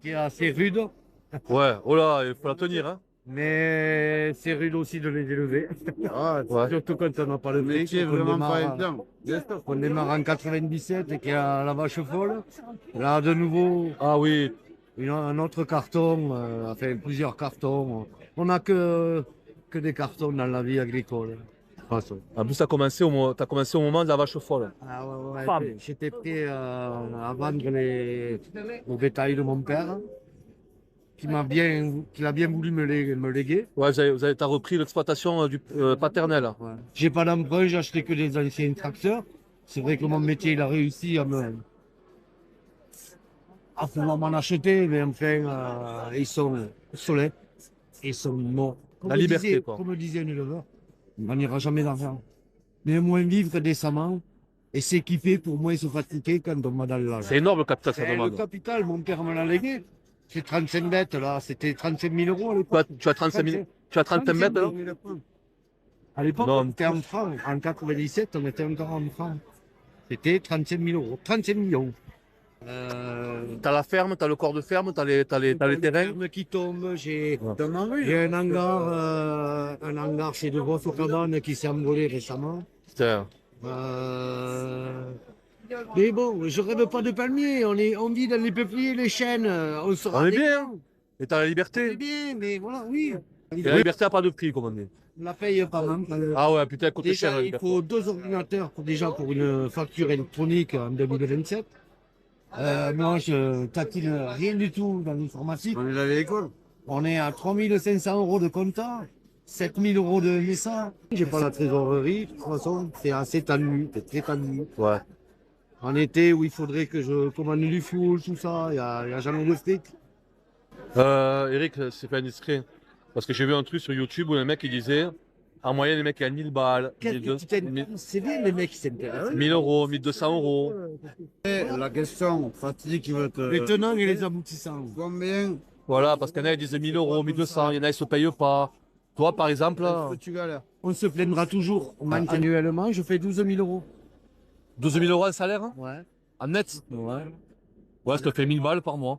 qui est assez rude, Ouais, oh là, il faut la tenir, hein. mais c'est rude aussi de les élever. Ah, Ouais. Surtout quand on n'a pas le fric, métier qu'on vraiment pas démarre, évident. on démarre en 97 et qu'il y a la vache folle. Là, de nouveau, Ah oui, un autre carton, enfin plusieurs cartons. On n'a que des cartons dans la vie agricole. De toute façon. en plus, t'as commencé au moment de la vache folle. Ah ouais, Bam. j'étais prêt à vendre le bétail de mon père, qu'il a bien voulu me léguer. Ouais, t'as repris l'exploitation paternelle. Ouais. J'ai pas d'emprunt, j'ai acheté que des anciens tracteurs. C'est vrai que mon métier, il a réussi à pouvoir m'en acheter, mais enfin, ils sont obsolètes, ils sont morts. La liberté, quoi. Comme disait un éleveur, on n'ira jamais d'argent. Mais moins vivre décemment et s'équiper pour moins se fatiguer quand on va dans le C'est énorme le capital, ça le demande. capital, mon père me l'a légué. C'est 35 bêtes là, c'était 35 000 euros à l'époque. Tu as 35 mètres, là? 000 euros. À l'époque, Non. on était en francs. En 97, on était encore en francs. C'était 35 000 euros. 35 millions. T'as la ferme, t'as le corps de ferme, t'as les terrains. Ferme qui tombe, j'ai Ouais. j'ai un hangar chez De Vos au Cabane qui s'est envolé récemment. Putain. Mais bon, je rêve pas de palmier. On vit dans les peupliers, les chênes. On sera On est des bien. grands. Et t'as la On est liberté. bien, mais voilà, oui. Et la liberté n'a pas de prix, comme on dit. On la paye pas mal. Ah ouais, putain, elle coûte cher, Déjà, la il liberté. faut 2 ordinateurs pour une facture électronique en 2027. Moi, je tatine rien du tout dans l'informatique. On est allé à l'école. On est à 3500 euros de compta, 7000 euros de MSA. J'ai pas la trésorerie, de toute façon, c'est assez tendu, c'est très tendu. Ouais. En été, où il faudrait que je commande du fuel, tout ça, il y a jamais de fric. Eric, c'est pas indiscret. Parce que j'ai vu un truc sur YouTube où un mec il disait, en moyenne, les mecs gagnent 1000 balles, 1000 C'est bien les mecs qui s'intéressent. 1000 euros, 1200 euros. La question fatigue qui veut te... Les tenants et les aboutissants. Combien Voilà, parce qu'il y en a qui disent 1000 euros, 1200, il y en a qui se payent pas. Toi, par exemple, est-ce que tu galères? On se plaindra toujours. Annuellement, je fais 12 000 euros. 12 000 euros en salaire, hein, Ouais. en net. Ouais. Ouais, ça te fait 1000 balles par mois.